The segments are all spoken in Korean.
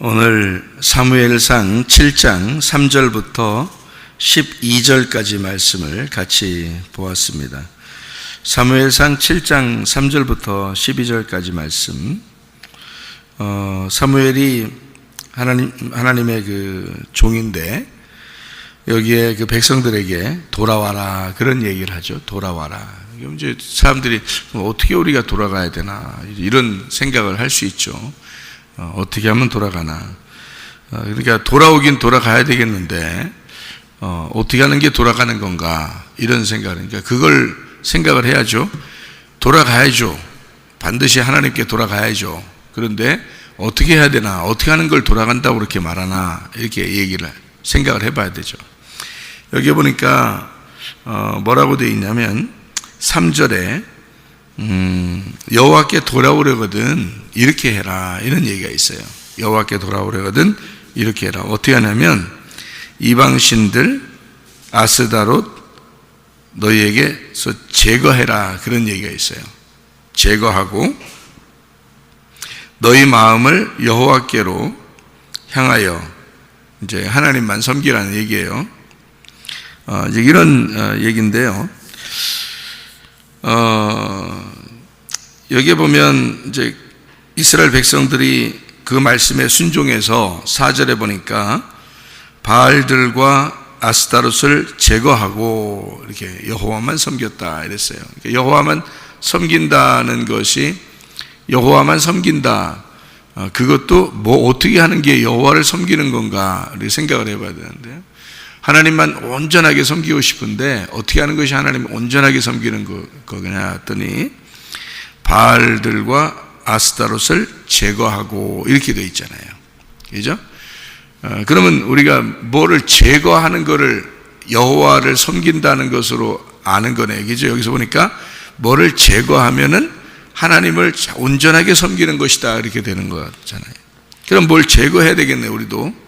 오늘 사무엘상 7장 3절부터 12절까지 말씀을 같이 보았습니다. 사무엘상 7장 3절부터 12절까지 말씀. 사무엘이 하나님의 그 종인데 여기에 그 백성들에게 돌아와라 그런 얘기를 하죠. 돌아와라. 이제 사람들이 어떻게 우리가 돌아가야 되나 이런 생각을 할 수 있죠. 어떻게 하면 돌아가나. 그러니까 돌아오긴 돌아가야 되겠는데 어떻게 하는 게 돌아가는 건가 이런 생각을, 그러니까 그걸 생각을 해야죠. 돌아가야죠. 반드시 하나님께 돌아가야죠. 그런데 어떻게 해야 되나, 어떻게 하는 걸 돌아간다고 그렇게 말하나, 이렇게 얘기를 생각을 해봐야 되죠. 여기 보니까 뭐라고 되어 있냐면 3절에 여호와께 돌아오려거든 이렇게 해라 이런 얘기가 있어요. 여호와께 돌아오려거든 이렇게 해라. 어떻게 하냐면 이방신들 아스다롯 너희에게서 제거해라 그런 얘기가 있어요. 제거하고 너희 마음을 여호와께로 향하여 이제 하나님만 섬기라는 얘기예요. 이제 이런 얘기인데요. 여기에 보면 이제 이스라엘 백성들이 그 말씀에 순종해서 4절에 보니까 바알들과 아스타롯을 제거하고 이렇게 여호와만 섬겼다 이랬어요. 그러니까 여호와만 섬긴다는 것이, 여호와만 섬긴다, 그것도 뭐 어떻게 하는 게 여호와를 섬기는 건가 이렇게 생각을 해봐야 되는데요. 하나님만 온전하게 섬기고 싶은데 어떻게 하는 것이 하나님을 온전하게 섬기는 거냐 했더니 바알들과 아스타롯을 제거하고 이렇게 되어 있잖아요. 그죠? 그러면 우리가 뭐를 제거하는 거를 여호와를 섬긴다는 것으로 아는 거네요. 그죠? 여기서 보니까 뭐를 제거하면은 하나님을 온전하게 섬기는 것이다 이렇게 되는 거잖아요. 그럼 뭘 제거해야 되겠네. 우리도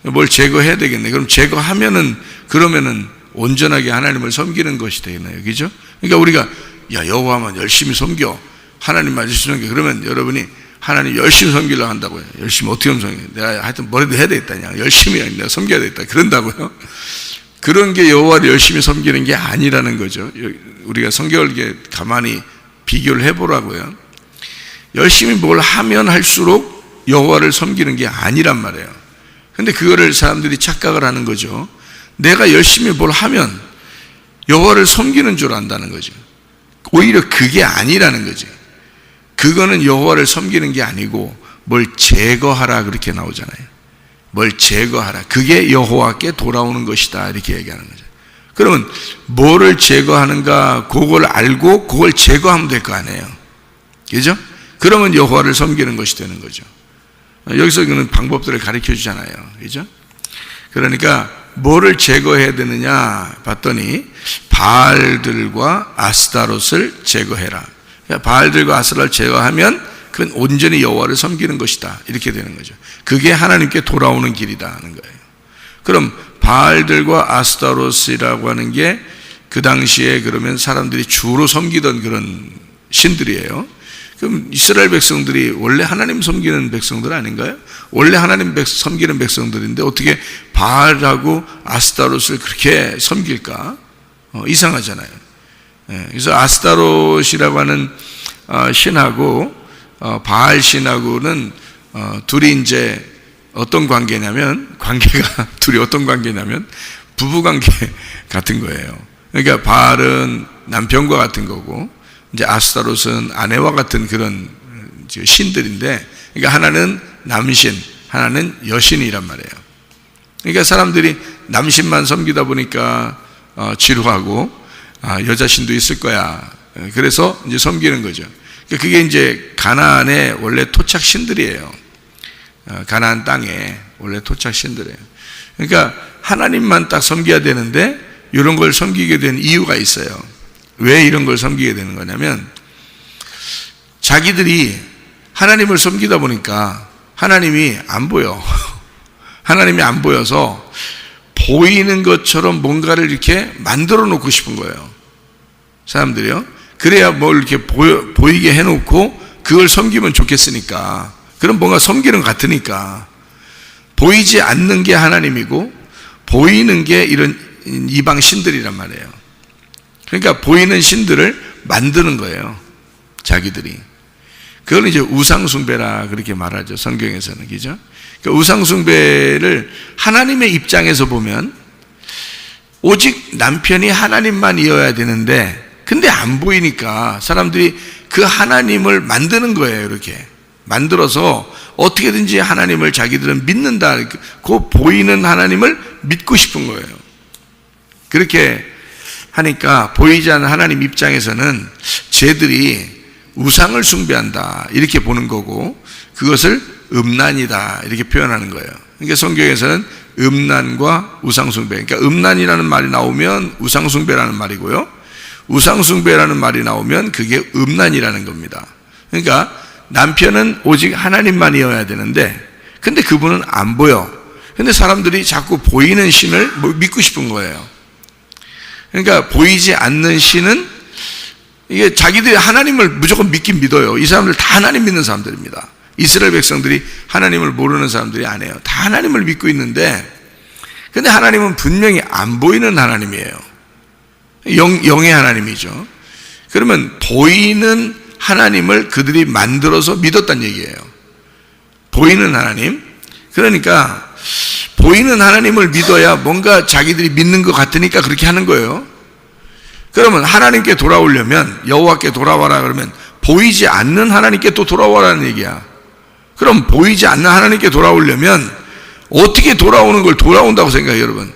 뭘 제거해야 되겠네. 그럼 제거하면은 그러면은 온전하게 하나님을 섬기는 것이 되겠네요. 그죠? 그러니까 우리가 여호와만 열심히 섬겨, 하나님만 열심히 섬겨, 그러면 여러분이 하나님 열심히 섬기려고 한다고요. 열심히 어떻게 하면 섬겨? 내가 하여튼 뭐라도 해야 되겠다. 열심히 내가 섬겨야 되겠다. 그런다고요. 그런 게 여호와를 열심히 섬기는 게 아니라는 거죠. 우리가 성경을 이렇게 가만히 비교를 해보라고요. 열심히 뭘 하면 할수록 여호와를 섬기는 게 아니란 말이에요. 근데 그거를 사람들이 착각을 하는 거죠. 내가 열심히 뭘 하면 여호와를 섬기는 줄 안다는 거죠. 오히려 그게 아니라는 거지. 그거는 여호와를 섬기는 게 아니고 뭘 제거하라 그렇게 나오잖아요. 뭘 제거하라, 그게 여호와께 돌아오는 것이다 이렇게 얘기하는 거죠. 그러면 뭐를 제거하는가 그걸 알고 그걸 제거하면 될 거 아니에요. 그죠? 그러면 여호와를 섬기는 것이 되는 거죠. 여기서 그는 방법들을 가르쳐 주잖아요. 그죠? 그러니까 뭐를 제거해야 되느냐 봤더니 바알들과 아스타롯을 제거해라. 그러니까 바알들과 아스타롯을 제거하면 그건 온전히 여호와를 섬기는 것이다 이렇게 되는 거죠. 그게 하나님께 돌아오는 길이다 하는 거예요. 그럼 바알들과 아스타롯이라고 하는 게 그 당시에 그러면 사람들이 주로 섬기던 그런 신들이에요. 그럼 이스라엘 백성들이 원래 하나님 섬기는 백성들 아닌가요? 원래 하나님 섬기는 백성들인데 어떻게 바알하고 아스타롯을 그렇게 섬길까? 이상하잖아요. 그래서 아스타롯이라고 하는 신하고 바알 신하고는 둘이 이제 어떤 관계냐면, 관계가 둘이 어떤 관계냐면 부부 관계 같은 거예요. 그러니까 바알은 남편과 같은 거고 이제 아스타롯은 아내와 같은 그런 신들인데, 그러니까 하나는 남신, 하나는 여신이란 말이에요. 그러니까 사람들이 남신만 섬기다 보니까 지루하고 여자 신도 있을 거야. 그래서 이제 섬기는 거죠. 그러니까 그게 이제 가나안의 원래 토착 신들이에요. 가나안 땅에 원래 토착 신들이에요. 그러니까 하나님만 딱 섬겨야 되는데 이런 걸 섬기게 된 이유가 있어요. 왜 이런 걸 섬기게 되는 거냐면 자기들이 하나님을 섬기다 보니까 하나님이 안 보여. 하나님이 안 보여서 보이는 것처럼 뭔가를 이렇게 만들어 놓고 싶은 거예요. 사람들이요. 그래야 뭘 이렇게 보이게 해놓고 그걸 섬기면 좋겠으니까. 그럼 뭔가 섬기는 것 같으니까. 보이지 않는 게 하나님이고 보이는 게 이런 이방 신들이란 말이에요. 그러니까 보이는 신들을 만드는 거예요, 자기들이. 그걸 이제 우상숭배라 그렇게 말하죠, 성경에서는. 그죠? 그러니까 우상숭배를 하나님의 입장에서 보면 오직 남편이 하나님만이어야 되는데, 근데 안 보이니까 사람들이 그 하나님을 만드는 거예요. 이렇게 만들어서 어떻게든지 하나님을 자기들은 믿는다, 그 보이는 하나님을 믿고 싶은 거예요. 그렇게 하니까 보이지 않는 하나님 입장에서는 쟤들이 우상을 숭배한다 이렇게 보는 거고, 그것을 음란이다 이렇게 표현하는 거예요. 그러니까 성경에서는 음란과 우상숭배, 그러니까 음란이라는 말이 나오면 우상숭배라는 말이고요, 우상숭배라는 말이 나오면 그게 음란이라는 겁니다. 그러니까 남편은 오직 하나님만이어야 되는데, 근데 그분은 안 보여. 근데 사람들이 자꾸 보이는 신을 믿고 싶은 거예요. 그러니까 보이지 않는 신은, 이게 자기들이 하나님을 무조건 믿긴 믿어요. 이 사람들 다 하나님 믿는 사람들입니다. 이스라엘 백성들이 하나님을 모르는 사람들이 아니에요. 다 하나님을 믿고 있는데, 근데 하나님은 분명히 안 보이는 하나님이에요. 영의 하나님이죠. 그러면 보이는 하나님을 그들이 만들어서 믿었단 얘기예요. 보이는 하나님. 그러니까 보이는 하나님을 믿어야 뭔가 자기들이 믿는 것 같으니까 그렇게 하는 거예요. 그러면 하나님께 돌아오려면, 여호와께 돌아와라 그러면 보이지 않는 하나님께 또 돌아오라는 얘기야. 그럼 보이지 않는 하나님께 돌아오려면 어떻게 돌아오는 걸 돌아온다고 생각해요, 여러분?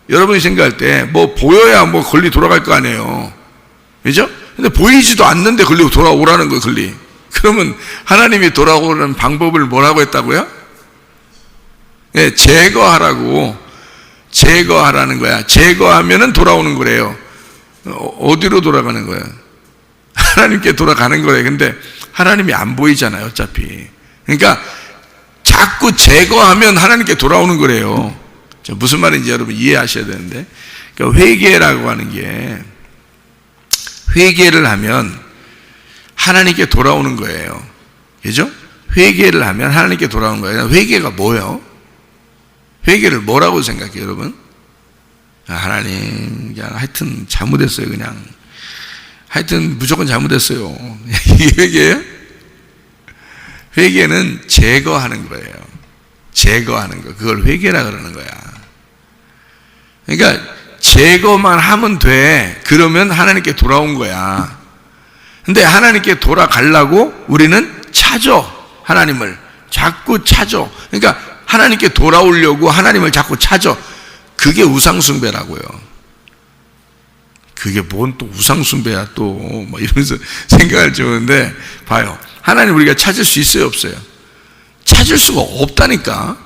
여러분이 생각할 때 뭐 보여야 뭐 권리 돌아갈 거 아니에요. 그죠? 근데 보이지도 않는데 권리 돌아오라는 거예요, 권리. 그러면 하나님이 돌아오는 방법을 뭐라고 했다고요? 네, 제거하라는 거야. 제거하면은 돌아오는 거래요. 어디로 돌아가는 거야? 하나님께 돌아가는 거예요. 근데 하나님이 안 보이잖아요, 어차피. 그러니까 자꾸 제거하면 하나님께 돌아오는 거래요. 무슨 말인지 여러분 이해하셔야 되는데, 그러니까 회개라고 하는 게, 회개를 하면 하나님께 돌아오는 거예요. 그죠? 회개를 하면 하나님께 돌아오는 거예요. 회개가 뭐예요? 회개를 뭐라고 생각해요, 여러분? 하나님, 그냥 하여튼 잘못했어요, 그냥. 하여튼 무조건 잘못했어요. 이게 회개예요? 회개는 제거하는 거예요. 제거하는 거. 그걸 회개라 그러는 거야. 그러니까 제거만 하면 돼. 그러면 하나님께 돌아온 거야. 근데 하나님께 돌아가려고 우리는 찾아. 하나님을 자꾸 찾아. 그러니까 하나님께 돌아오려고 하나님을 자꾸 찾아. 그게 우상숭배라고요. 그게 뭔 또 우상숭배야 또, 뭐 이러면서 생각을 주는데, 봐요. 하나님 우리가 찾을 수 있어요, 없어요? 찾을 수가 없다니까.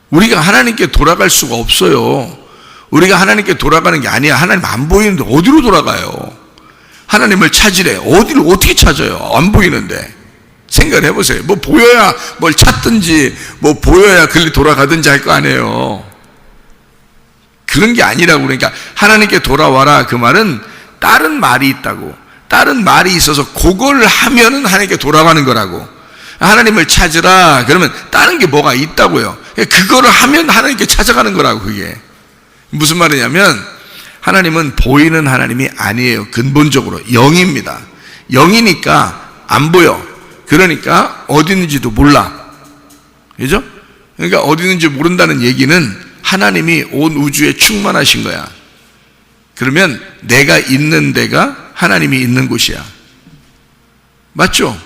우리가 하나님께 돌아갈 수가 없어요. 우리가 하나님께 돌아가는 게 아니야. 하나님 안 보이는데 어디로 돌아가요? 하나님을 찾으래. 어디를 어떻게 찾아요? 안 보이는데. 생각을 해보세요. 뭐 보여야 뭘 찾든지, 뭐 보여야 글리 돌아가든지 할 거 아니에요. 그런 게 아니라고. 그러니까 하나님께 돌아와라 그 말은 다른 말이 있다고. 다른 말이 있어서 그걸 하면은 하나님께 돌아가는 거라고. 하나님을 찾으라 그러면 다른 게 뭐가 있다고요. 그거를 하면 하나님께 찾아가는 거라고. 그게 무슨 말이냐면, 하나님은 보이는 하나님이 아니에요. 근본적으로 영입니다. 영이니까 안 보여. 그러니까 어디 있는지도 몰라. 그죠? 그러니까 어디 있는지 모른다는 얘기는 하나님이 온 우주에 충만하신 거야. 그러면 내가 있는 데가 하나님이 있는 곳이야. 맞죠?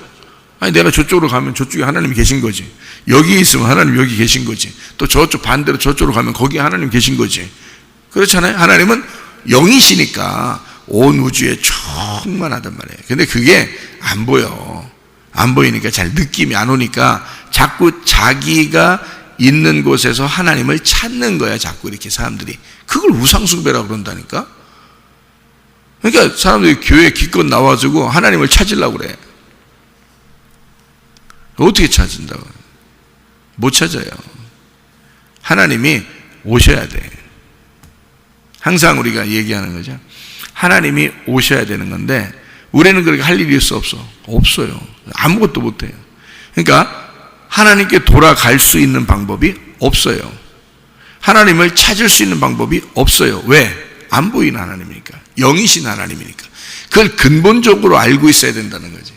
아니, 내가 저쪽으로 가면 저쪽에 하나님이 계신 거지. 여기 있으면 하나님 여기 계신 거지. 또 저쪽 반대로 저쪽으로 가면 거기에 하나님 계신 거지. 그렇잖아요. 하나님은 영이시니까 온 우주에 충만하단 말이에요. 근데 그게 안 보여. 안 보이니까 잘 느낌이 안 오니까 자꾸 자기가 있는 곳에서 하나님을 찾는 거야. 자꾸 이렇게 사람들이. 그걸 우상숭배라고 그런다니까. 그러니까 사람들이 교회 기껏 나와주고 하나님을 찾으려고 그래. 어떻게 찾은다고? 못 찾아요. 하나님이 오셔야 돼. 항상 우리가 얘기하는 거죠. 하나님이 오셔야 되는 건데 우리는 그렇게 할 일이 없어요. 아무것도 못해요. 그러니까 하나님께 돌아갈 수 있는 방법이 없어요. 하나님을 찾을 수 있는 방법이 없어요. 왜? 안 보이는 하나님이니까. 영이신 하나님이니까. 그걸 근본적으로 알고 있어야 된다는 거지.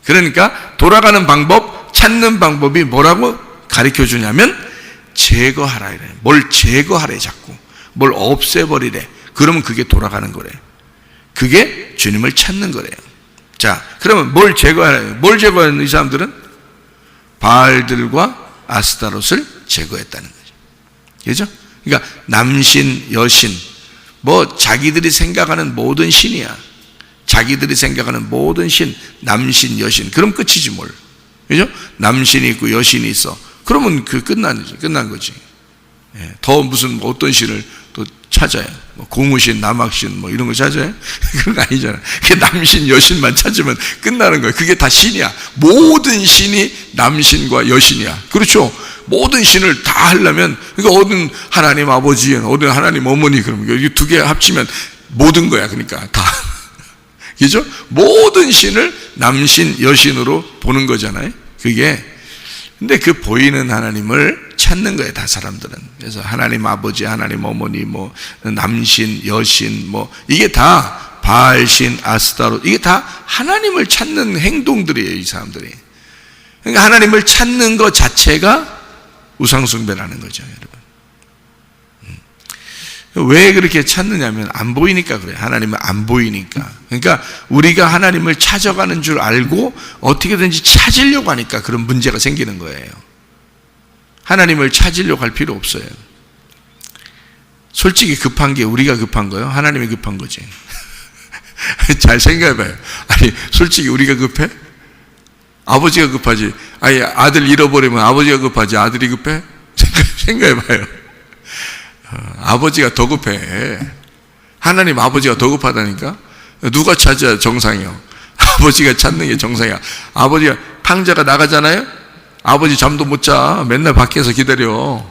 그러니까 돌아가는 방법, 찾는 방법이 뭐라고 가르쳐 주냐면 제거하라 이래. 뭘 제거하래 자꾸. 뭘 없애버리래. 그러면 그게 돌아가는 거래. 그게 주님을 찾는 거래요. 자, 그러면 뭘 제거하래? 뭘 제거하는 이 사람들은? 바알들과 아스타롯을 제거했다는 거죠. 그죠? 그러니까 남신, 여신, 뭐 자기들이 생각하는 모든 신이야. 자기들이 생각하는 모든 신, 남신, 여신. 그럼 끝이지 뭘. 그죠? 남신이 있고 여신이 있어. 그러면 끝난 거지. 더 무슨 어떤 신을 또 찾아요. 뭐 고무신, 남학신 뭐 이런 거 찾아요? 그런 거 아니잖아. 그게 남신, 여신만 찾으면 끝나는 거예요. 그게 다 신이야. 모든 신이 남신과 여신이야. 그렇죠? 모든 신을 다 하려면, 그러니까 어느 하나님 아버지, 어느 하나님 어머니, 그럼 이 두 개 합치면 모든 거야. 그러니까 다. 그죠? 모든 신을 남신, 여신으로 보는 거잖아요. 그게. 근데 그 보이는 하나님을 찾는 거예요, 다 사람들은. 그래서 하나님 아버지, 하나님 어머니, 뭐 남신, 여신, 뭐 이게 다 바알신, 아스타롯, 이게 다 하나님을 찾는 행동들이에요, 이 사람들이. 그러니까 하나님을 찾는 것 자체가 우상숭배라는 거죠, 여러분. 왜 그렇게 찾느냐면 안 보이니까 그래요. 하나님은 안 보이니까. 그러니까 우리가 하나님을 찾아가는 줄 알고 어떻게든지 찾으려고 하니까 그런 문제가 생기는 거예요. 하나님을 찾으려고 할 필요 없어요. 솔직히 급한 게 우리가 급한 거예요? 하나님이 급한 거지. 잘 생각해봐요. 아니 솔직히 우리가 급해? 아버지가 급하지. 아니 아들 잃어버리면 아버지가 급하지 아들이 급해? 생각해봐요. 아버지가 더 급해. 하나님 아버지가 더 급하다니까. 누가 찾아야 정상이요? 아버지가 찾는 게 정상이야. 아버지가 탕자가 나가잖아요. 아버지 잠도 못 자. 맨날 밖에서 기다려.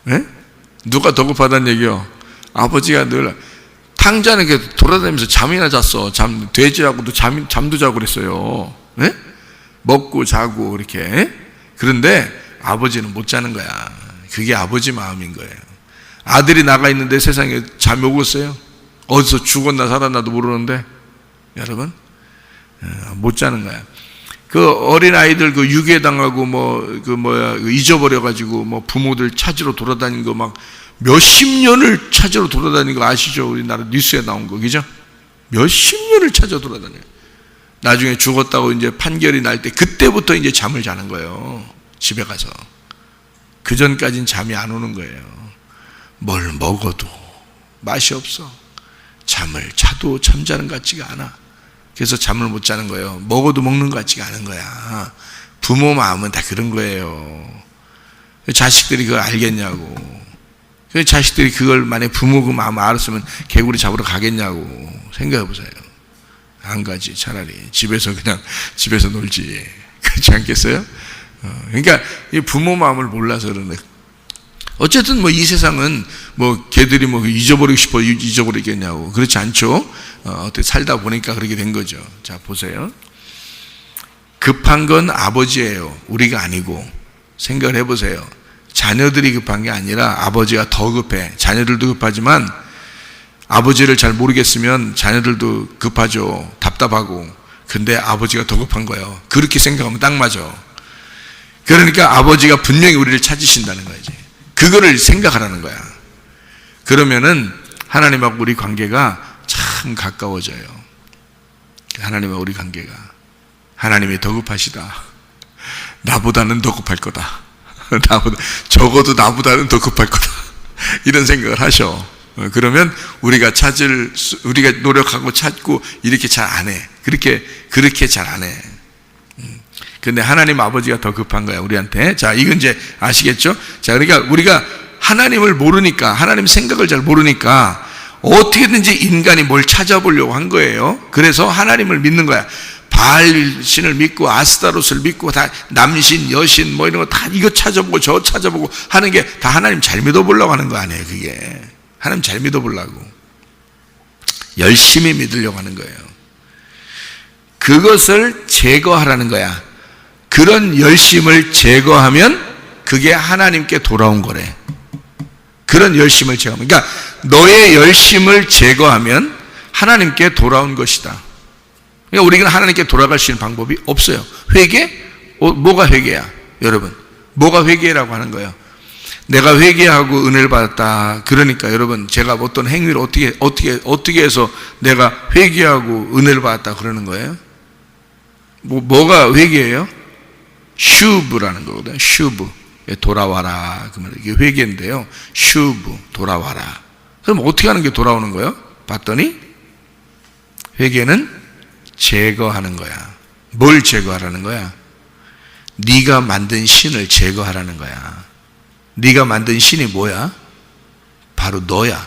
네? 누가 더 급하다는 얘기요? 아버지가 늘 탕자는 돌아다니면서 잠이나 잤어. 돼지하고도 잠도 자고 그랬어요. 네? 먹고 자고 이렇게. 그런데 아버지는 못 자는 거야. 그게 아버지 마음인 거예요. 아들이 나가 있는데 세상에 잠이 오겠어요? 어디서 죽었나 살았나도 모르는데 여러분 못 자는 거야. 그 어린 아이들 그 유괴당하고 잊어버려 가지고 뭐 부모들 찾으러 돌아다닌 거 막 몇십 년을 찾으러 돌아다닌 거 아시죠? 우리나라 뉴스에 나온 거 그죠? 몇십 년을 찾아 돌아다녀요. 나중에 죽었다고 이제 판결이 날 때 그때부터 이제 잠을 자는 거예요. 집에 가서. 그 전까지는 잠이 안 오는 거예요. 뭘 먹어도 맛이 없어. 잠을 자도 잠자는 것 같지가 않아. 그래서 잠을 못 자는 거예요. 먹어도 먹는 것 같지가 않은 거야. 부모 마음은 다 그런 거예요. 자식들이 그걸 알겠냐고. 자식들이 그걸 만약 부모 그 마음을 알았으면 개구리 잡으러 가겠냐고. 생각해 보세요. 안 가지. 차라리 집에서 그냥 집에서 놀지. 그렇지 않겠어요? 그러니까 이 부모 마음을 몰라서 그러네. 어쨌든 뭐 이 세상은 뭐 걔들이 뭐 잊어버리고 싶어 잊어버리겠냐고. 그렇지 않죠. 어떻게 살다 보니까 그렇게 된 거죠. 자 보세요. 급한 건 아버지예요. 우리가 아니고. 생각을 해보세요. 자녀들이 급한 게 아니라 아버지가 더 급해. 자녀들도 급하지만 아버지를 잘 모르겠으면 자녀들도 급하죠. 답답하고. 근데 아버지가 더 급한 거예요. 그렇게 생각하면 딱 맞아. 그러니까 아버지가 분명히 우리를 찾으신다는 거지. 그거를 생각하라는 거야. 그러면은 하나님하고 우리 관계가 참 가까워져요. 하나님과 우리 관계가. 하나님이 더 급하시다. 나보다는 더 급할 거다. 적어도 나보다는 더 급할 거다. 이런 생각을 하셔. 그러면 우리가 노력하고 찾고 이렇게 잘 안 해. 그렇게 잘 안 해. 근데 하나님 아버지가 더 급한 거야, 우리한테. 자, 이건 이제 아시겠죠? 자, 그러니까 우리가 하나님을 모르니까, 하나님 생각을 잘 모르니까 어떻게든지 인간이 뭘 찾아보려고 한 거예요. 그래서 하나님을 믿는 거야. 바알신을 믿고 아스타롯을 믿고 다 남신, 여신 뭐 이런 거 다 이거 찾아보고 저 찾아보고 하는 게 다 하나님 잘 믿어보려고 하는 거 아니에요, 그게. 하나님 잘 믿어보려고. 열심히 믿으려고 하는 거예요. 그것을 제거하라는 거야. 그런 열심을 제거하면 그게 하나님께 돌아온 거래. 그런 열심을 제거하면, 그러니까 너의 열심을 제거하면 하나님께 돌아온 것이다. 그러니까 우리는 하나님께 돌아갈 수 있는 방법이 없어요. 회개? 뭐가 회개야? 여러분, 뭐가 회개라고 하는 거예요? 내가 회개하고 은혜를 받았다. 그러니까 여러분, 제가 어떤 행위를 어떻게 해서 내가 회개하고 은혜를 받았다 그러는 거예요? 뭐가 회개예요? 슈브라는 거거든요. 슈브. 돌아와라. 그러면 이게 회개인데요. 슈브. 돌아와라. 그럼 어떻게 하는 게 돌아오는 거예요? 봤더니 회개는 제거하는 거야. 뭘 제거하라는 거야? 네가 만든 신을 제거하라는 거야. 네가 만든 신이 뭐야? 바로 너야.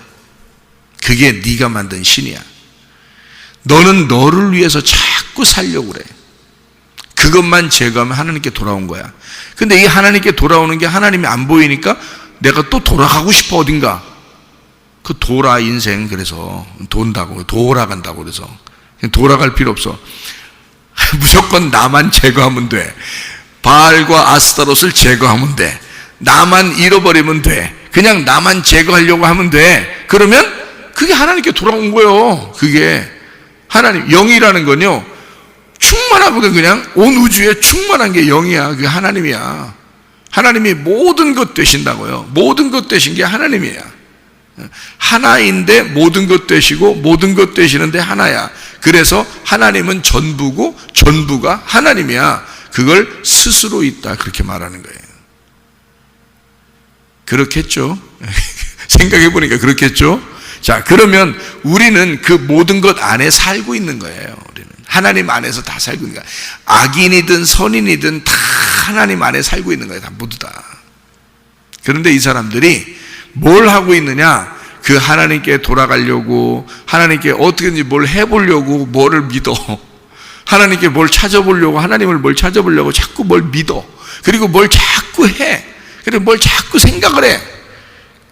그게 네가 만든 신이야. 너는 너를 위해서 자꾸 살려고 그래. 그것만 제거하면 하나님께 돌아온 거야. 근데 이 하나님께 돌아오는 게 하나님이 안 보이니까 내가 또 돌아가고 싶어 어딘가. 그 돌아 인생. 그래서 돈다고 돌아간다고 그래서 돌아갈 필요 없어. 무조건 나만 제거하면 돼. 바알과 아스타롯을 제거하면 돼. 나만 잃어버리면 돼. 그냥 나만 제거하려고 하면 돼. 그러면 그게 하나님께 돌아온 거예요. 그게 하나님. 영이라는 건요, 충만하거든. 그냥 온 우주에 충만한 게 영이야. 그게 하나님이야. 하나님이 모든 것 되신다고요. 모든 것 되신 게 하나님이야. 하나인데 모든 것 되시고 모든 것 되시는데 하나야. 그래서 하나님은 전부고 전부가 하나님이야. 그걸 스스로 있다. 그렇게 말하는 거예요. 그렇겠죠? 생각해 보니까 그렇겠죠? 자, 그러면 우리는 그 모든 것 안에 살고 있는 거예요. 우리는 하나님 안에서 다 살고 있는 거야. 악인이든 선인이든 다 하나님 안에 살고 있는 거예요. 다 모두 다. 그런데 이 사람들이 뭘 하고 있느냐? 그 하나님께 돌아가려고, 하나님께 어떻게든지 뭘 해보려고 뭐를 믿어. 하나님께 뭘 찾아보려고, 하나님을 뭘 찾아보려고 자꾸 뭘 믿어. 그리고 뭘 자꾸 해. 그리고 뭘 자꾸 생각을 해.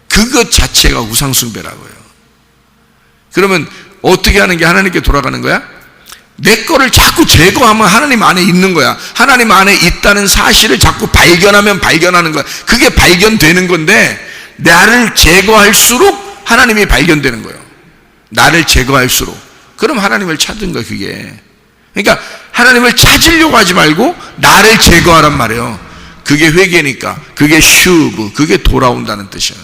그것 자체가 우상숭배라고요. 그러면 어떻게 하는 게 하나님께 돌아가는 거야? 내 거를 자꾸 제거하면 하나님 안에 있는 거야. 하나님 안에 있다는 사실을 자꾸 발견하면 발견하는 거야. 그게 발견되는 건데, 나를 제거할수록 하나님이 발견되는 거예요. 나를 제거할수록. 그럼 하나님을 찾은 거야, 그게. 그러니까 하나님을 찾으려고 하지 말고 나를 제거하란 말이에요. 그게 회개니까. 그게 슈브, 그게 돌아온다는 뜻이에요.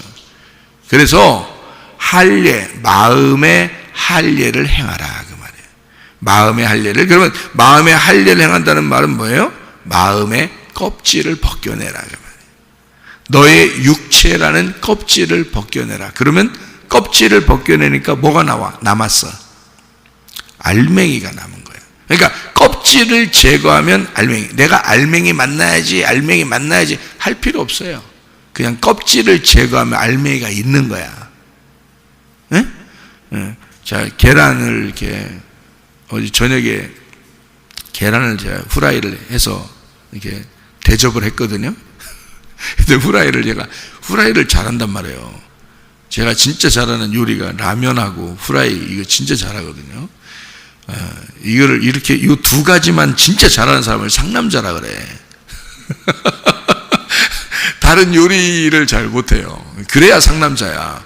그래서 할례, 마음의 할례를 행하라 그 말이에요. 마음의 할례를. 그러면 마음의 할례를 행한다는 말은 뭐예요? 마음의 껍질을 벗겨내라 그 말이에요. 너의 육체라는 껍질을 벗겨내라. 그러면 껍질을 벗겨내니까 뭐가 남았어? 알맹이가 남은 거예요. 그러니까 껍질을 제거하면 알맹이. 내가 알맹이 만나야지 할 필요 없어요. 그냥 껍질을 제거하면 알맹이가 있는 거야. 네? 네. 자, 계란을 이렇게 어제 저녁에 계란을 제가 후라이를 해서 이렇게 대접을 했거든요. 근데 후라이를 잘한단 말이에요. 제가 진짜 잘하는 요리가 라면하고 후라이, 이거 진짜 잘하거든요. 이거를 이렇게 이 두 가지만 진짜 잘하는 사람을 상남자라 그래. 다른 요리를 잘 못해요. 그래야 상남자야.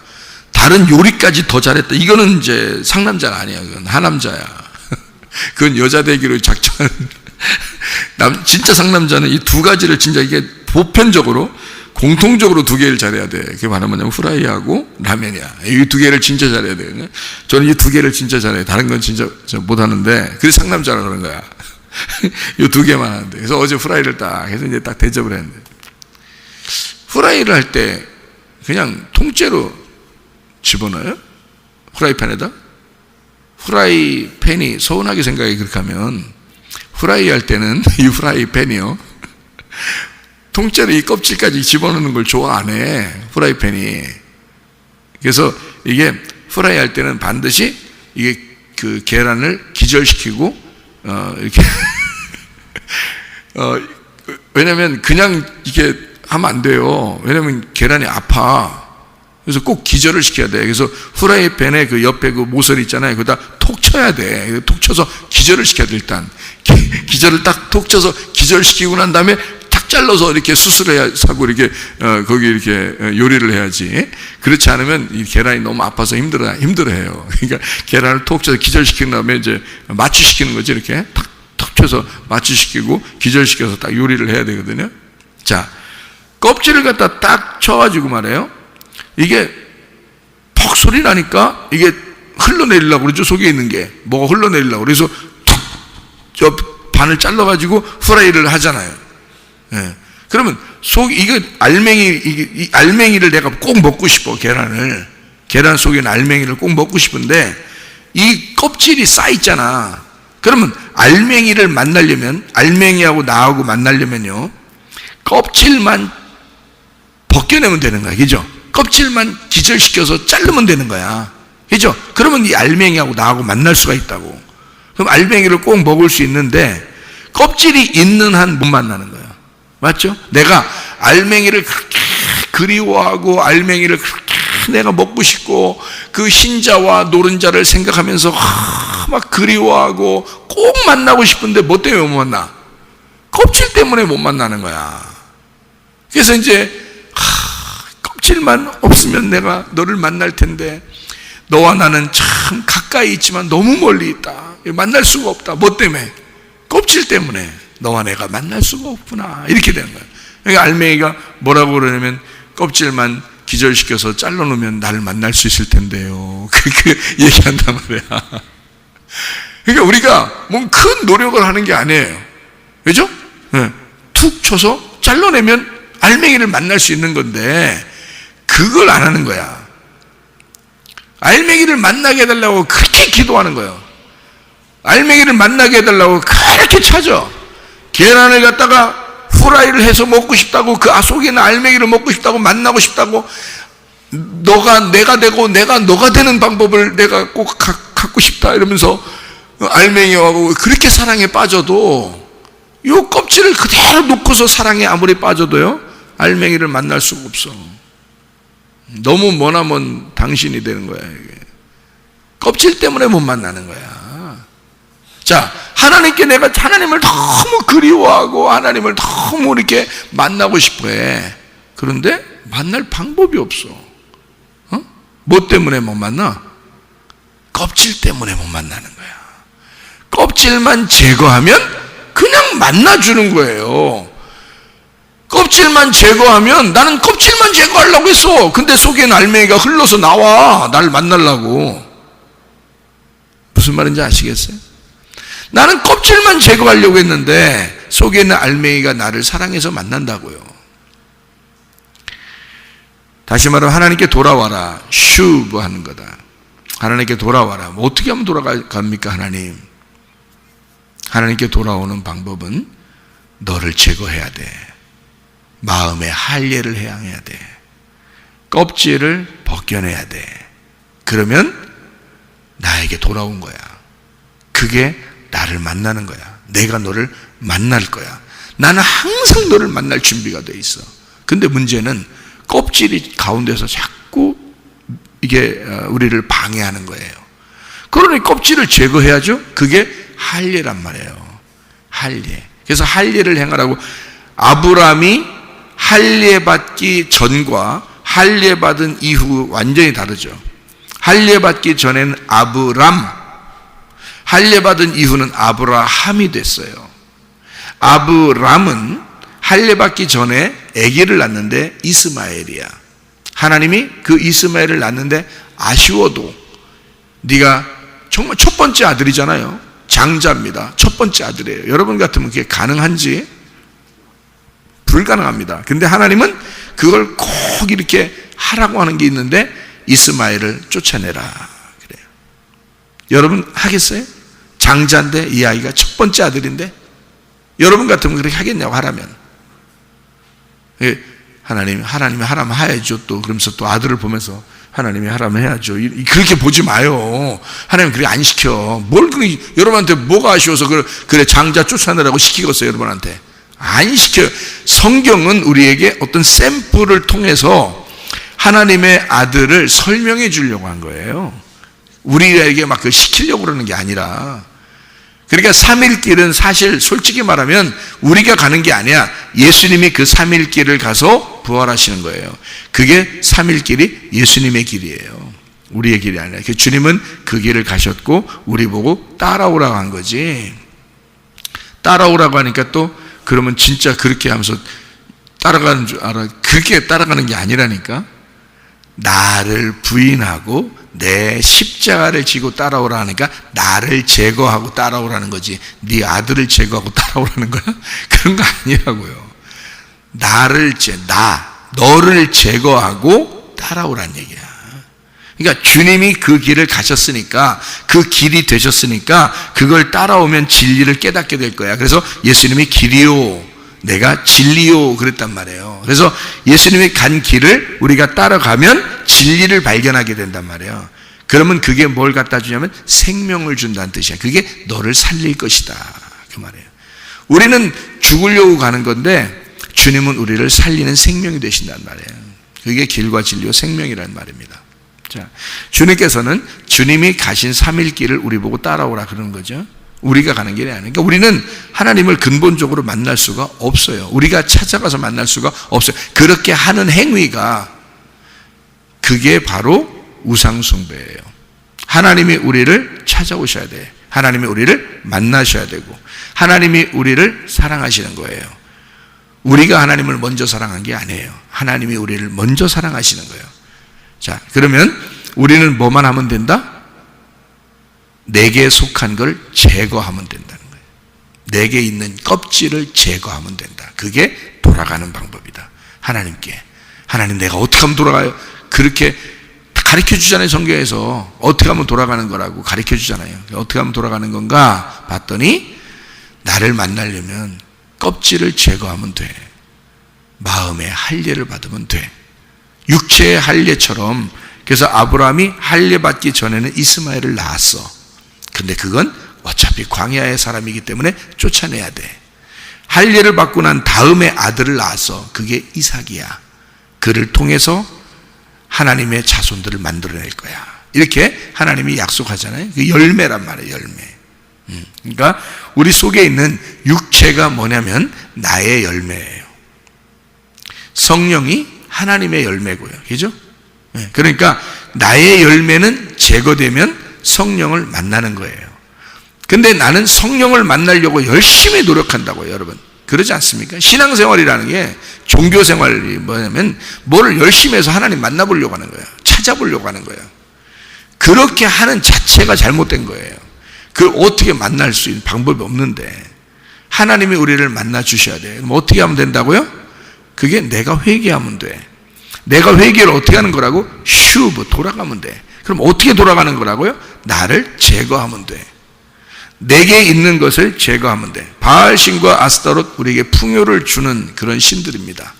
다른 요리까지 더 잘했다. 이거는 이제 상남자가 아니야. 그건 하남자야. 그건 여자 되기로 작정한. 진짜 상남자는 이 두 가지를 진짜 이게 보편적으로 공통적으로 두 개를 잘해야 돼. 그게 바로 뭐냐면 후라이하고 라면이야. 이 두 개를 진짜 잘해야 돼. 저는 이 두 개를 진짜 잘해요. 다른 건 진짜 못하는데, 그래서 상남자라 그런 거야. 이 두 개만 하는데. 그래서 어제 후라이를 딱 해서 이제 딱 대접을 했는데, 후라이를 할 때 그냥 통째로 집어넣어요? 후라이팬에다? 후라이팬이 서운하게 생각해. 그렇게 하면 후라이 할 때는 이 후라이팬이요, 통째로 이 껍질까지 집어넣는 걸 좋아 안 해, 후라이팬이. 그래서 이게 후라이 할 때는 반드시 이게 그 계란을 기절시키고 이렇게 왜냐면 그냥 이게 하면 안 돼요. 왜냐면 계란이 아파. 그래서 꼭 기절을 시켜야 돼. 그래서 후라이팬에 그 옆에 그 모서리 있잖아요. 거기다 톡 쳐야 돼. 톡 쳐서 기절을 시켜야 돼. 일단 기절을 딱 톡 쳐서 기절시키고 난 다음에 탁 잘라서 이렇게 수술해야 하고 이렇게 거기 이렇게 요리를 해야지. 그렇지 않으면 이 계란이 너무 아파서 힘들어해요. 그러니까 계란을 톡 쳐서 기절시킨 다음에 이제 마취시키는 거지. 이렇게 탁 쳐서 마취시키고 기절시켜서 딱 요리를 해야 되거든요. 자, 껍질을 갖다 딱 쳐가지고 말해요. 이게 퍽 소리 나니까 이게 흘러내리려고 그러죠. 속에 있는 게 뭐가 흘러내리려고 그래서 툭 저 반을 잘라가지고 후라이를 하잖아요. 예. 그러면 이거 이 알맹이를 내가 꼭 먹고 싶어. 계란 속에 있는 알맹이를 꼭 먹고 싶은데 이 껍질이 쌓여 있잖아. 그러면 알맹이를 만나려면, 알맹이하고 나하고 만나려면요, 껍질만 벗겨내면 되는 거야. 그죠? 껍질만 기절시켜서 자르면 되는 거야. 그죠? 그러면 이 알맹이하고 나하고 만날 수가 있다고. 그럼 알맹이를 꼭 먹을 수 있는데 껍질이 있는 한 못 만나는 거야. 맞죠? 내가 알맹이를 그렇게 그리워하고 알맹이를 그렇게 내가 먹고 싶고 그 흰자와 노른자를 생각하면서 막 그리워하고 꼭 만나고 싶은데 뭐 때문에 못 만나? 껍질 때문에 못 만나는 거야. 그래서 이제 껍질만 없으면 내가 너를 만날 텐데 너와 나는 참 가까이 있지만 너무 멀리 있다. 만날 수가 없다. 뭐 때문에? 껍질 때문에 너와 내가 만날 수가 없구나. 이렇게 되는 거야. 그러니까 알맹이가 뭐라고 그러냐면 껍질만 기절시켜서 잘라놓으면 나를 만날 수 있을 텐데요. 그렇게 얘기한단 말이야. 그러니까 우리가 뭔 큰 노력을 하는 게 아니에요. 그죠? 네. 툭 쳐서 잘라내면 알맹이를 만날 수 있는 건데 그걸 안 하는 거야. 알맹이를 만나게 해달라고 그렇게 기도하는 거예요. 알맹이를 만나게 해달라고 그렇게 찾아. 계란을 갖다가 후라이를 해서 먹고 싶다고, 그 속에 있는 알맹이를 먹고 싶다고, 만나고 싶다고, 내가 되고 내가 너가 되는 방법을 내가 꼭 갖고 싶다 이러면서 알맹이하고 그렇게 사랑에 빠져도 이 껍질을 그대로 놓고서 사랑에 아무리 빠져도요 알맹이를 만날 수가 없어. 너무 머나먼 당신이 되는 거야. 이게 껍질 때문에 못 만나는 거야. 자, 내가 하나님을 너무 그리워하고 하나님을 너무 이렇게 만나고 싶어해. 그런데 만날 방법이 없어. 뭐 때문에 못 만나? 껍질 때문에 못 만나는 거야. 껍질만 제거하면 그냥 만나주는 거예요. 껍질만 제거하면, 나는 껍질만 제거하려고 했어. 근데 속에는 알맹이가 흘러서 나와. 나를 만나려고. 무슨 말인지 아시겠어요? 나는 껍질만 제거하려고 했는데 속에 있는 알맹이가 나를 사랑해서 만난다고요. 다시 말하면 하나님께 돌아와라. 슈브 하는 거다. 하나님께 돌아와라. 뭐 어떻게 하면 돌아갑니까? 하나님께 돌아오는 방법은 너를 제거해야 돼. 마음의 할례를 해야 돼. 껍질을 벗겨내야 돼. 그러면 나에게 돌아온 거야. 그게 나를 만나는 거야. 내가 너를 만날 거야. 나는 항상 너를 만날 준비가 돼 있어. 근데 문제는 껍질이 가운데서 자꾸 이게 우리를 방해하는 거예요. 그러니 껍질을 제거해야죠. 그게 할례란 말이에요. 할례. 그래서 할례를 행하라고. 아브라함이 할례 받기 전과 할례 받은 이후 완전히 다르죠. 할례 받기 전에는 아브람, 할례 받은 이후는 아브라함이 됐어요. 아브람은 할례 받기 전에 아기를 낳는데 이스마엘이야. 하나님이 그 이스마엘을 낳는데 아쉬워도, 네가 정말 첫 번째 아들이잖아요. 장자입니다. 첫 번째 아들이에요. 여러분 같으면 그게 가능한지? 불가능합니다. 근데 하나님은 그걸 꼭 이렇게 하라고 하는 게 있는데 이스마엘을 쫓아내라 그래요. 여러분 하겠어요? 장자인데 이 아이가 첫 번째 아들인데 여러분 같으면 그렇게 하겠냐고 하라면. 하나님이 하라면 해야죠. 또 그러면서 또 아들을 보면서 하나님이 하라면 해야죠. 그렇게 보지 마요. 하나님 그렇게 안 시켜. 여러분한테 뭐가 아쉬워서 그래 장자 쫓아내라고 시키겠어요. 여러분한테 안 시켜요. 성경은 우리에게 어떤 샘플을 통해서 하나님의 아들을 설명해 주려고 한 거예요. 우리에게 막 시키려고 그러는 게 아니라 그러니까 3일 길은 사실 솔직히 말하면 우리가 가는 게 아니야. 예수님이 그 3일 길을 가서 부활하시는 거예요. 그게 3일 길이 예수님의 길이에요. 우리의 길이 아니라. 주님은 그 길을 가셨고 우리 보고 따라오라고 한 거지. 따라오라고 하니까 또 그러면 진짜 그렇게 하면서 따라가는 줄 알아. 그렇게 따라가는 게 아니라니까. 나를 부인하고 내 십자가를 지고 따라오라 하니까 나를 제거하고 따라오라는 거지. 네 아들을 제거하고 따라오라는 거야? 그런 거 아니라고요. 너를 제거하고 따라오라는 얘기야. 그러니까 주님이 그 길을 가셨으니까, 그 길이 되셨으니까 그걸 따라오면 진리를 깨닫게 될 거야. 그래서 예수님이 길이요, 내가 진리요 그랬단 말이에요. 그래서 예수님이 간 길을 우리가 따라가면 진리를 발견하게 된단 말이에요. 그러면 그게 뭘 갖다 주냐면 생명을 준다는 뜻이야. 그게 너를 살릴 것이다 그 말이에요. 우리는 죽으려고 가는 건데 주님은 우리를 살리는 생명이 되신단 말이에요. 그게 길과 진리와 생명이라는 말입니다. 자, 주님께서는 주님이 가신 3일 길을 우리 보고 따라오라 그러는 거죠. 우리가 가는 길이 아니니까. 그러니까 우리는 하나님을 근본적으로 만날 수가 없어요. 우리가 찾아가서 만날 수가 없어요. 그렇게 하는 행위가 그게 바로 우상숭배예요. 하나님이 우리를 찾아오셔야 돼. 하나님이 우리를 만나셔야 되고 하나님이 우리를 사랑하시는 거예요. 우리가 하나님을 먼저 사랑한 게 아니에요. 하나님이 우리를 먼저 사랑하시는 거예요. 자, 그러면 우리는 뭐만 하면 된다? 내게 속한 걸 제거하면 된다는 거예요. 내게 있는 껍질을 제거하면 된다. 그게 돌아가는 방법이다. 하나님께. 하나님 내가 어떻게 하면 돌아가요? 그렇게 가르쳐 주잖아요. 성경에서 어떻게 하면 돌아가는 거라고 가르쳐 주잖아요. 어떻게 하면 돌아가는 건가 봤더니 나를 만나려면 껍질을 제거하면 돼. 마음의 할례를 받으면 돼. 육체의 할례처럼. 그래서 아브라함이 할례 받기 전에는 이스마엘을 낳았어. 근데 그건 어차피 광야의 사람이기 때문에 쫓아내야 돼. 할례를 받고 난 다음에 아들을 낳았어. 그게 이삭이야. 그를 통해서 하나님의 자손들을 만들어낼 거야. 이렇게 하나님이 약속하잖아요. 그 열매란 말이에요. 열매. 그러니까 우리 속에 있는 육체가 뭐냐면 나의 열매예요. 성령이 하나님의 열매고요. 그죠? 그러니까 나의 열매는 제거되면 성령을 만나는 거예요. 근데 나는 성령을 만나려고 열심히 노력한다고요, 여러분. 그러지 않습니까? 신앙생활이라는 게 종교생활이 뭐냐면 뭐를 열심히 해서 하나님 만나보려고 하는 거예요. 찾아보려고 하는 거예요. 그렇게 하는 자체가 잘못된 거예요. 그걸 어떻게 만날 수 있는 방법이 없는데 하나님이 우리를 만나 주셔야 돼요. 그럼 어떻게 하면 된다고요? 그게 내가 회개하면 돼. 내가 회개를 어떻게 하는 거라고? 돌아가면 돼. 그럼 어떻게 돌아가는 거라고요? 나를 제거하면 돼. 내게 있는 것을 제거하면 돼. 바알신과 아스타롯 우리에게 풍요를 주는 그런 신들입니다.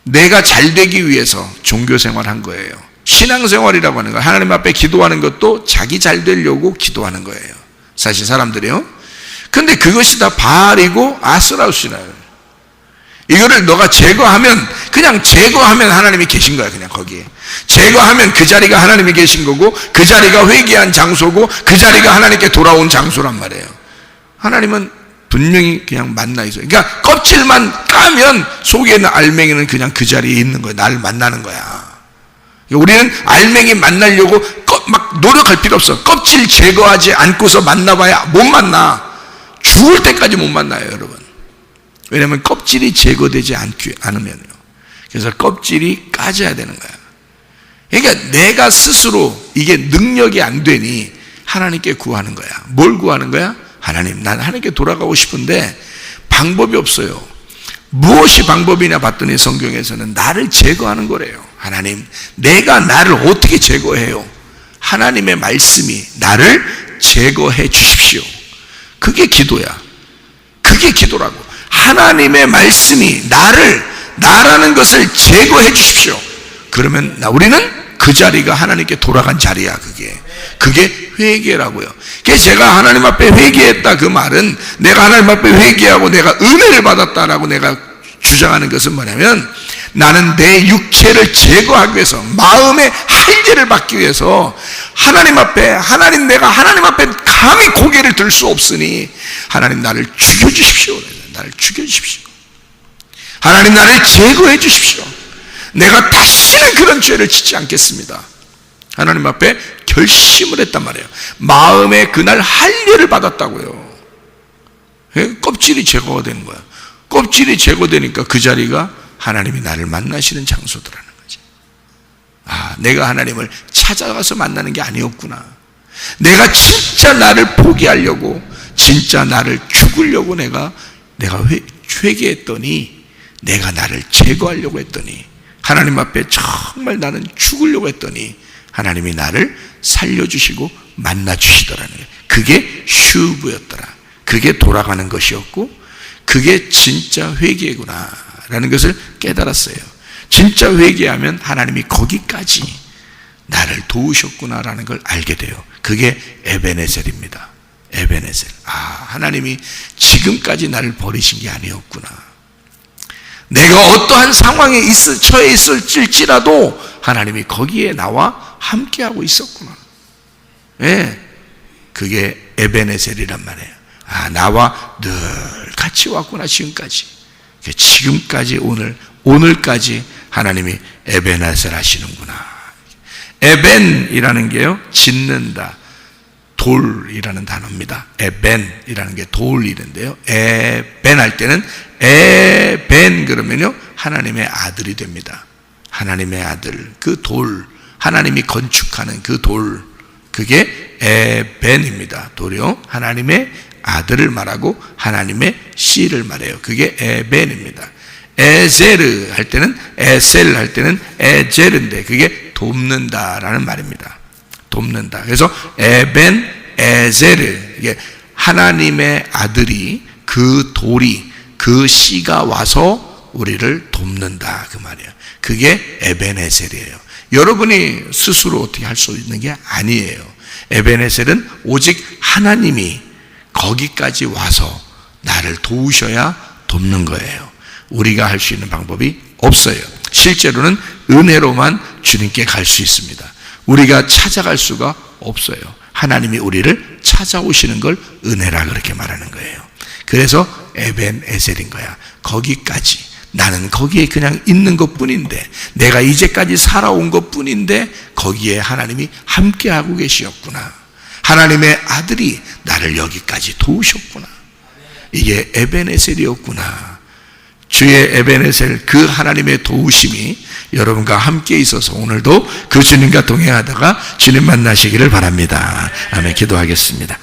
내가 잘 되기 위해서 종교생활한 거예요. 신앙생활이라고 하는 거, 하나님 앞에 기도하는 것도 자기 잘 되려고 기도하는 거예요. 사실 사람들이요. 근데 그것이 다 바알이고 아스타롯이라요. 이거를 너가 제거하면, 그냥 제거하면 하나님이 계신 거야. 그냥 거기에 제거하면 그 자리가 하나님이 계신 거고, 그 자리가 회개한 장소고, 그 자리가 하나님께 돌아온 장소란 말이에요. 하나님은 분명히 그냥 만나 있어요. 그러니까 껍질만 까면 속에 있는 알맹이는 그냥 그 자리에 있는 거예요. 나를 만나는 거야. 우리는 알맹이 만나려고 막 노력할 필요 없어. 껍질 제거하지 않고서 만나봐야 못 만나. 죽을 때까지 못 만나요, 여러분. 왜냐하면 껍질이 제거되지 않으면요. 그래서 껍질이 까져야 되는 거야. 그러니까 내가 스스로 이게 능력이 안 되니 하나님께 구하는 거야. 뭘 구하는 거야? 하나님, 난 하나님께 돌아가고 싶은데 방법이 없어요. 무엇이 방법이냐 봤더니 성경에서는 나를 제거하는 거래요. 하나님, 내가 나를 어떻게 제거해요? 하나님의 말씀이 나를 제거해 주십시오. 그게 기도야. 그게 기도라고. 하나님의 말씀이 나라는 것을 제거해 주십시오. 그러면 우리는 그 자리가 하나님께 돌아간 자리야. 그게 회개라고요. 그래서 제가 하나님 앞에 회개했다 그 말은 내가 하나님 앞에 회개하고 내가 은혜를 받았다라고 내가 주장하는 것은 뭐냐면 나는 내 육체를 제거하기 위해서 마음의 할례를 받기 위해서 하나님 앞에 내가 하나님 앞에 감히 고개를 들 수 없으니 하나님 나를 죽여주십시오. 나를 죽여주십시오. 하나님 나를 제거해 주십시오. 내가 다시는 그런 죄를 짓지 않겠습니다. 하나님 앞에 결심을 했단 말이에요. 마음에 그날 할례를 받았다고요. 껍질이 제거가 되는 거야. 껍질이 제거되니까 그 자리가 하나님이 나를 만나시는 장소더라는 거지. 아, 내가 하나님을 찾아가서 만나는 게 아니었구나. 내가 진짜 나를 포기하려고, 진짜 나를 죽으려고 내가 회개했더니, 내가 나를 제거하려고 했더니, 하나님 앞에 정말 나는 죽으려고 했더니 하나님이 나를 살려주시고 만나주시더라는 거예요. 그게 슈브였더라. 그게 돌아가는 것이었고, 그게 진짜 회개구나 라는 것을 깨달았어요. 진짜 회개하면 하나님이 거기까지 나를 도우셨구나 라는 걸 알게 돼요. 그게 에베네셀입니다. 에베네셀. 아, 하나님이 지금까지 나를 버리신 게 아니었구나. 내가 어떠한 상황에 처해 있을지라도 하나님이 거기에 나와 함께하고 있었구나. 예, 그게 에베네셀이란 말이에요. 아, 나와 늘 같이 왔구나. 지금까지 오늘까지 하나님이 에베네셀 하시는구나. 에벤이라는 게요, 짓는다, 돌이라는 단어입니다. 에벤이라는 게 돌이는데요, 에벤 할 때는 에벤 그러면요 하나님의 아들이 됩니다. 하나님의 아들, 그 돌, 하나님이 건축하는 그 돌, 그게 에벤입니다. 돌이요, 하나님의 아들을 말하고 하나님의 씨를 말해요. 그게 에벤입니다. 에제르 할 때는, 에셀 할 때는 에제르인데 그게 돕는다라는 말입니다. 돕는다. 그래서 에벤 에제르, 이게 하나님의 아들이, 그 돌이, 그 씨가 와서 우리를 돕는다 그 말이에요. 그게 에벤에셀이에요. 여러분이 스스로 어떻게 할 수 있는 게 아니에요. 에벤에셀은 오직 하나님이 거기까지 와서 나를 도우셔야 돕는 거예요. 우리가 할 수 있는 방법이 없어요. 실제로는 은혜로만 주님께 갈 수 있습니다. 우리가 찾아갈 수가 없어요. 하나님이 우리를 찾아오시는 걸 은혜라 그렇게 말하는 거예요. 그래서 에벤에셀인 거야. 거기까지, 나는 거기에 그냥 있는 것 뿐인데, 내가 이제까지 살아온 것 뿐인데 거기에 하나님이 함께하고 계시었구나. 하나님의 아들이 나를 여기까지 도우셨구나. 이게 에벤에셀이었구나. 주의 에벤에셀, 그 하나님의 도우심이 여러분과 함께 있어서 오늘도 그 주님과 동행하다가 주님 만나시기를 바랍니다. 아멘. 기도하겠습니다.